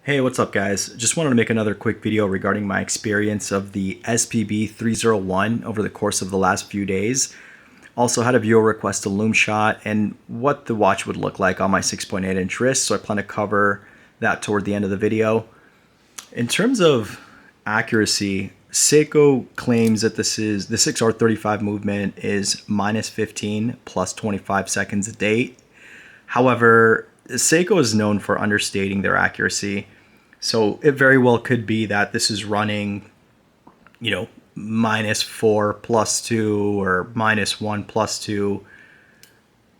Hey, what's up guys? Just wanted to make another quick video regarding my experience of the SPB301 over the course of the last few days. Also had a viewer request a Lume Shot and what the watch would look like on my 6.8-inch wrist, so I plan to cover that toward the end of the video. In terms of accuracy, Seiko claims that the 6R35 movement is -15 plus 25 seconds a date. However, Seiko is known for understating their accuracy. So it very well could be that this is running, -4 plus 2 or -1 plus 2.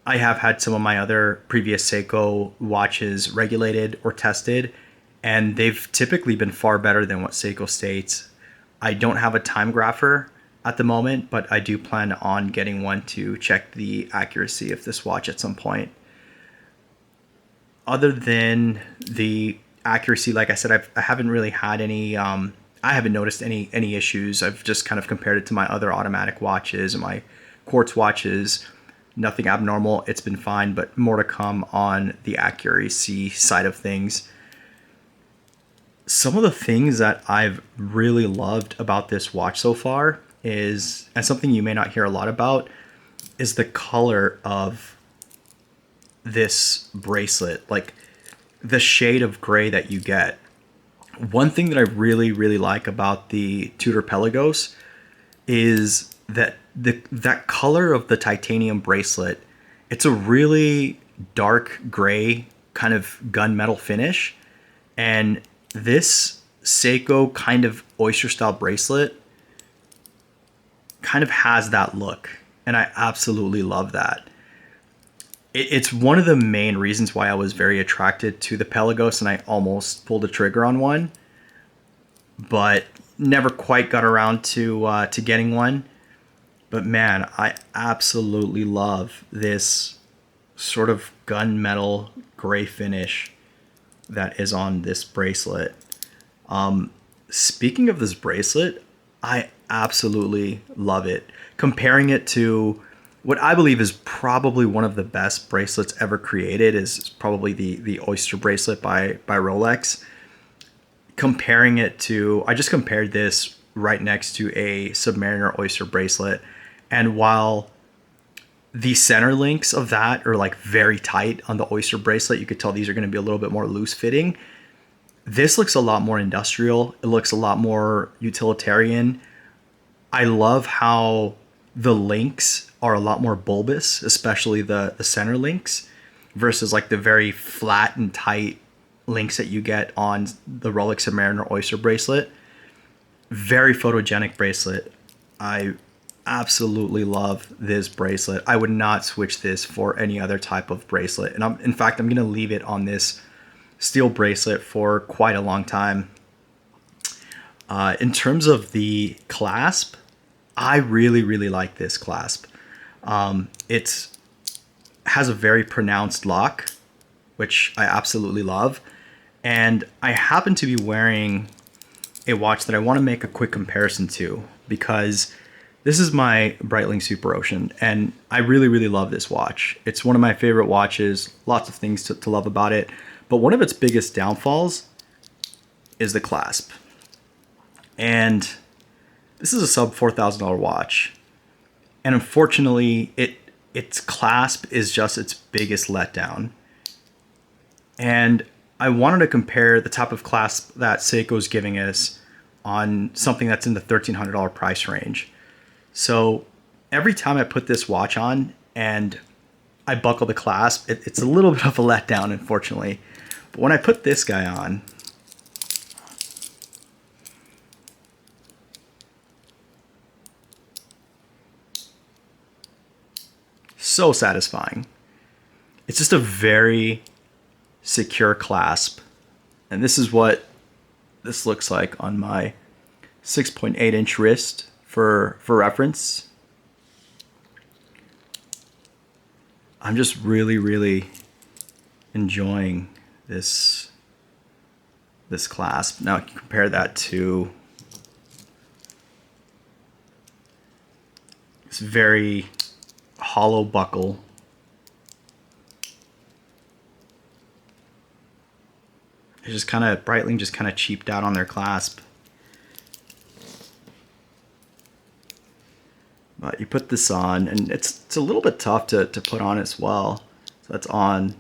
I have had some of my other previous Seiko watches regulated or tested, and they've typically been far better than what Seiko states. I don't have a time grapher at the moment, but I do plan on getting one to check the accuracy of this watch at some point. Other than the accuracy, like I said, I haven't really had any, I haven't noticed any issues. I've just kind of compared it to my other automatic watches and my quartz watches. Nothing abnormal. It's been fine, but more to come on the accuracy side of things. Some of the things that I've really loved about this watch so far is, and something you may not hear a lot about, is the color of this bracelet, like the shade of gray that you get. One thing that I really like about the Tudor Pelagos is that that color of the titanium bracelet, it's a really dark gray kind of gunmetal finish, and this Seiko kind of oyster style bracelet kind of has that look, and I absolutely love that. It's one of the main reasons why I was very attracted to the Pelagos, and I almost pulled the trigger on one, but never quite got around to getting one. But man, I absolutely love this sort of gunmetal gray finish that is on this bracelet. Speaking of this bracelet, I absolutely love it. Comparing it to what I believe is probably one of the best bracelets ever created is probably the Oyster bracelet by Rolex. Comparing it to, I just compared this right next to a Submariner Oyster bracelet, and while the center links of that are like very tight on the Oyster bracelet, you could tell these are going to be a little bit more loose fitting. This looks a lot more industrial. It looks a lot more utilitarian. I love how the links are a lot more bulbous, especially the center links, versus like the very flat and tight links that you get on the Rolex Submariner Oyster bracelet. Very photogenic bracelet. I absolutely love this bracelet. I would not switch this for any other type of bracelet. And in fact, I'm going to leave it on this steel bracelet for quite a long time. In terms of the clasp, I really like this clasp. It has a very pronounced lock, which I absolutely love. And I happen to be wearing a watch that I want to make a quick comparison to, because this is my Breitling Super Ocean, and I really love this watch. It's one of my favorite watches, lots of things to love about it, but one of its biggest downfalls is the clasp. And this is a sub $4,000 watch, and unfortunately its clasp is just its biggest letdown. And I wanted to compare the type of clasp that Seiko is giving us on something that's in the $1,300 price range. So every time I put this watch on and I buckle the clasp, it's a little bit of a letdown, unfortunately. But when I put this guy on, so satisfying. It's just a very secure clasp, and this is what this looks like on my 6.8-inch wrist for reference. I'm just really enjoying this clasp. Now compare that to this very hollow buckle. it's just kind of, Breitling just kind of cheaped out on their clasp. But you put this on, and it's a little bit tough to put on as well. So that's on,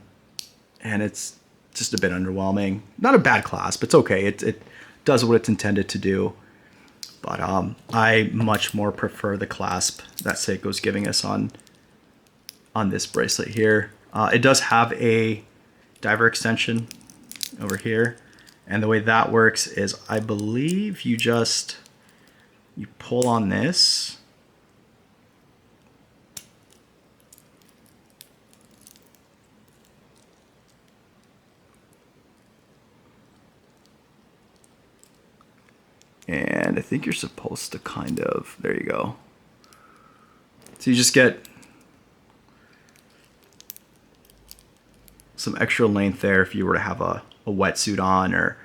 and it's just a bit underwhelming. Not a bad clasp, it's okay. It does what it's intended to do. But I much more prefer the clasp that Seiko's giving us on this bracelet here. It does have a diver extension over here, and the way that works is, I believe you pull on this. And I think you're supposed to kind of, there you go. So you just get some extra length there if you were to have a wetsuit on, or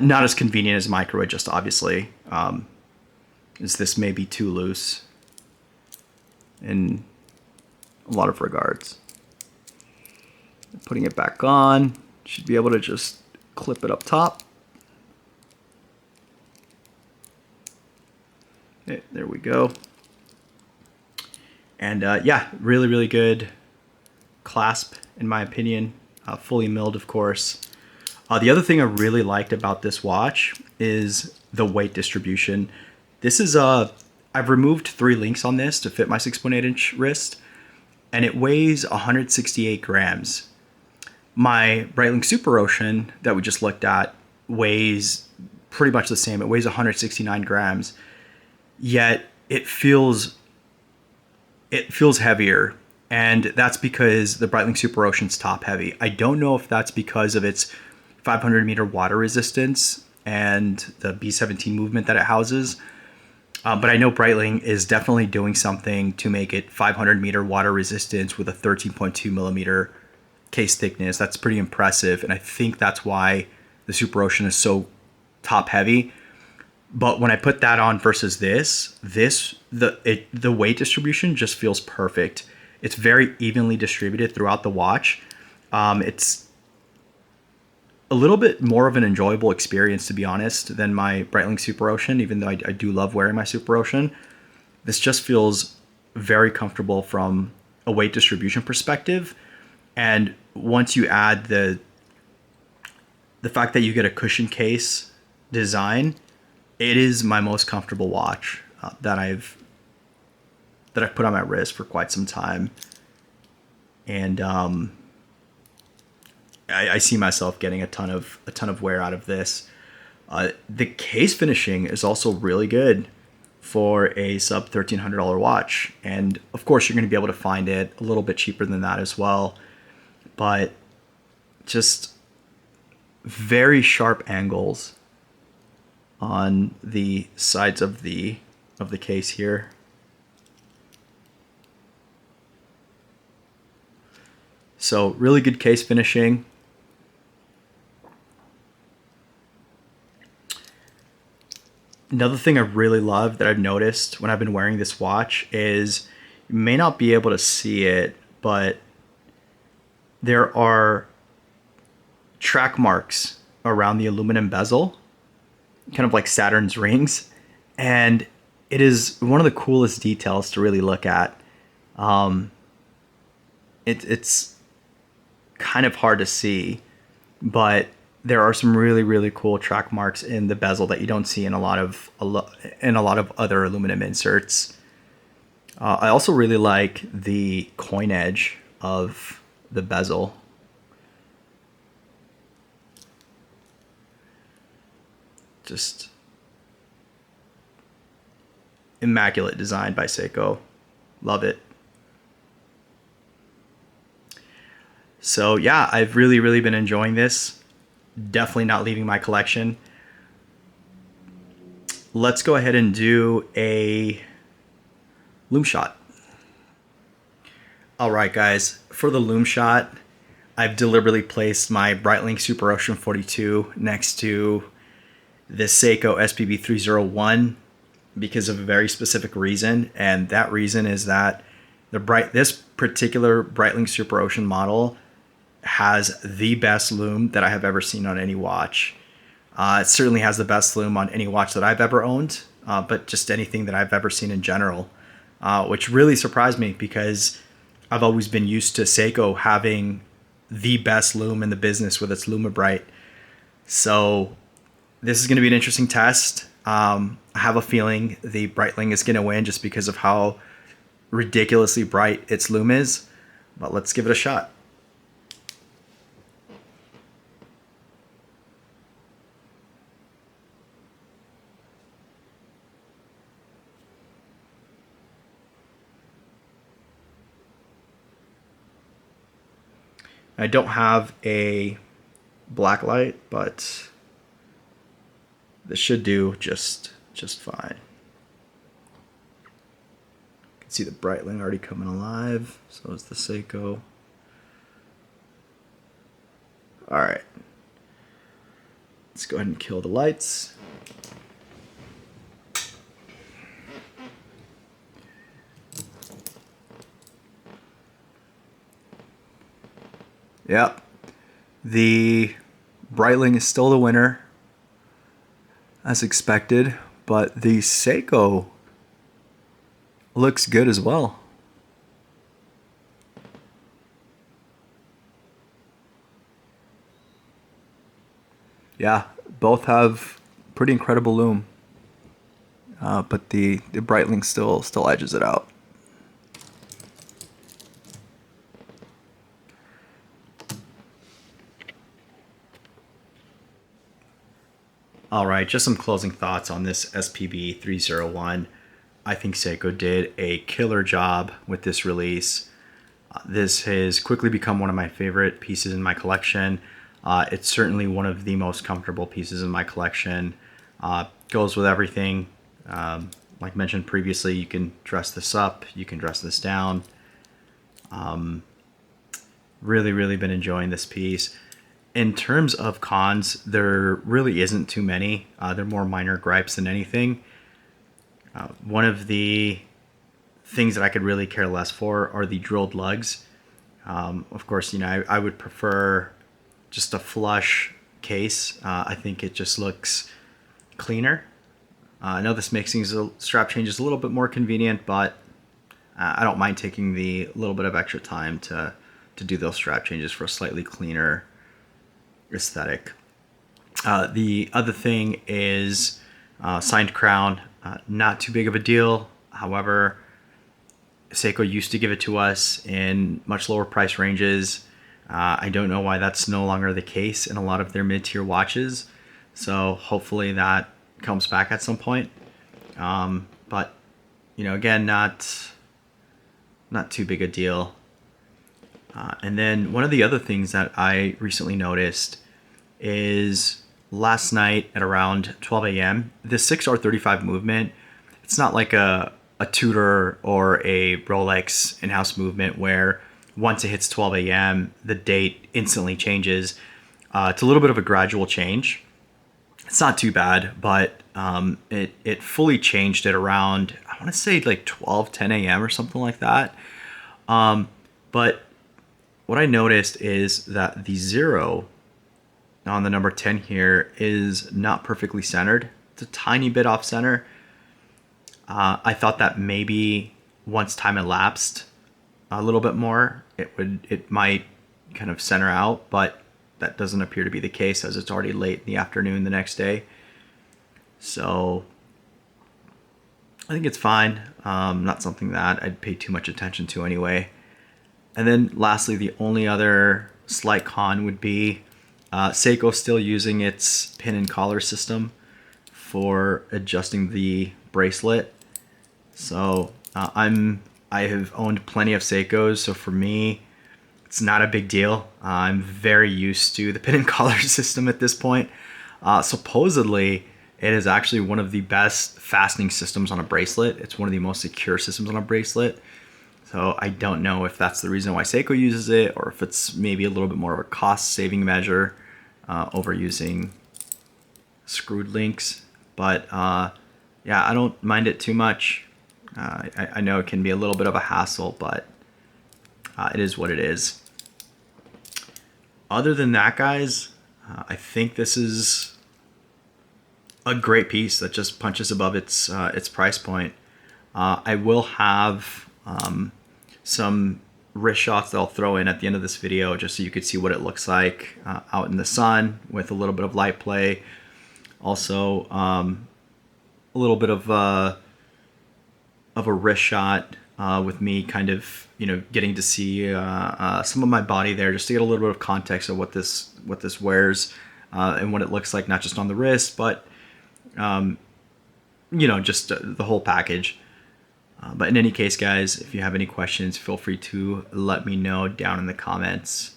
not as convenient as micro adjust, obviously. As this may be too loose in a lot of regards. Putting it back on, should be able to just clip it up top. Okay, there we go. And yeah, really, really good clasp in my opinion. Fully milled, of course. The other thing I really liked about this watch is the weight distribution. This is I've removed 3 links on this to fit my 6.8 inch wrist, and it weighs 168 grams. My Breitling Super Ocean that we just looked at weighs pretty much the same. It weighs 169 grams. Yet it feels heavier, and that's because the Breitling Super Ocean's top heavy. I don't know if that's because of its 500 meter water resistance and the B17 movement that it houses, but I know Breitling is definitely doing something to make it 500 meter water resistance with a 13.2 millimeter case thickness. That's pretty impressive, and I think that's why the Super Ocean is so top heavy. But when I put that on versus the weight distribution just feels perfect. It's very evenly distributed throughout the watch. It's a little bit more of an enjoyable experience, to be honest, than my Breitling Super Ocean, even though I do love wearing my Super Ocean. This just feels very comfortable from a weight distribution perspective. And once you add the fact that you get a cushion case design, it is my most comfortable watch that I've put on my wrist for quite some time, and I see myself getting a ton of wear out of this. The case finishing is also really good for a sub $1,300 watch, and of course you're going to be able to find it a little bit cheaper than that as well. But just very sharp angles on the sides of the case here. So really good case finishing. Another thing I really love that I've noticed when I've been wearing this watch is, you may not be able to see it, but there are track marks around the aluminum bezel, kind of like Saturn's rings, and it is one of the coolest details to really look at. It's kind of hard to see, but there are some really, really cool track marks in the bezel that you don't see in a lot of other aluminum inserts. I also really like the coin edge of the bezel. Just immaculate design by Seiko. Love it. So yeah, I've really, really been enjoying this. Definitely not leaving my collection. Let's go ahead and do a Lume Shot. All right, guys, for the Lume Shot, I've deliberately placed my Breitling Super Ocean 42 next to the Seiko SPB301 because of a very specific reason, and that reason is that this particular Breitling Super Ocean model has the best lume that I have ever seen on any watch. It certainly has the best lume on any watch that I've ever owned, but just anything that I've ever seen in general, which really surprised me because I've always been used to Seiko having the best lume in the business with its Lume Bright. So this is going to be an interesting test. I have a feeling the Breitling is going to win just because of how ridiculously bright its lume is, but let's give it a shot. I don't have a black light, but this should do just fine. You can see the Breitling already coming alive. So is the Seiko. All right. Let's go ahead and kill the lights. Yep. The Breitling is still the winner, as expected, but the Seiko looks good as well. Yeah, both have pretty incredible lume, but the Breitling still edges it out. All right, just some closing thoughts on this SPB301. I think Seiko did a killer job with this release. This has quickly become one of my favorite pieces in my collection. It's certainly one of the most comfortable pieces in my collection. Goes with everything. Like mentioned previously, you can dress this up, you can dress this down. Really been enjoying this piece. In terms of cons, there really isn't too many. They're more minor gripes than anything. One of the things that I could really care less for are the drilled lugs. Of course, I would prefer just a flush case. I think it just looks cleaner. I know this makes things strap changes a little bit more convenient, but I don't mind taking the little bit of extra time to do those strap changes for a slightly cleaner aesthetic. The other thing is signed crown. Not too big of a deal. However, Seiko used to give it to us in much lower price ranges. I don't know why that's no longer the case in a lot of their mid-tier watches. So hopefully that comes back at some point. But again, not too big a deal. And then one of the other things that I recently noticed is last night at around 12 a.m., the 6R35 movement, it's not like a Tudor or a Rolex in-house movement where once it hits 12 a.m., the date instantly changes. It's a little bit of a gradual change. It's not too bad, but it fully changed at around, I want to say like 10 a.m. or something like that. But what I noticed is that the 0 on the number 10 here is not perfectly centered. It's a tiny bit off center. I thought that maybe once time elapsed a little bit more, it might kind of center out, but that doesn't appear to be the case as it's already late in the afternoon the next day. So I think it's fine. Not something that I'd pay too much attention to anyway. And then lastly, the only other slight con would be Seiko still using its pin and collar system for adjusting the bracelet. So I have owned plenty of Seikos, so for me, it's not a big deal. I'm very used to the pin and collar system at this point. Supposedly, it is actually one of the best fastening systems on a bracelet. It's one of the most secure systems on a bracelet. So I don't know if that's the reason why Seiko uses it, or if it's maybe a little bit more of a cost-saving measure over using screwed links. But yeah, I don't mind it too much. I know it can be a little bit of a hassle, but it is what it is. other than that, guys, I think this is a great piece that just punches above its price point. I will have some wrist shots that I'll throw in at the end of this video just so you could see what it looks like out in the sun with a little bit of light play. Also, a little bit of a wrist shot with me kind of, you know, getting to see some of my body there, just to get a little bit of context of what this wears and what it looks like, not just on the wrist, but you know, just the whole package. But in any case, guys, if you have any questions, feel free to let me know down in the comments.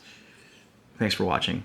Thanks for watching.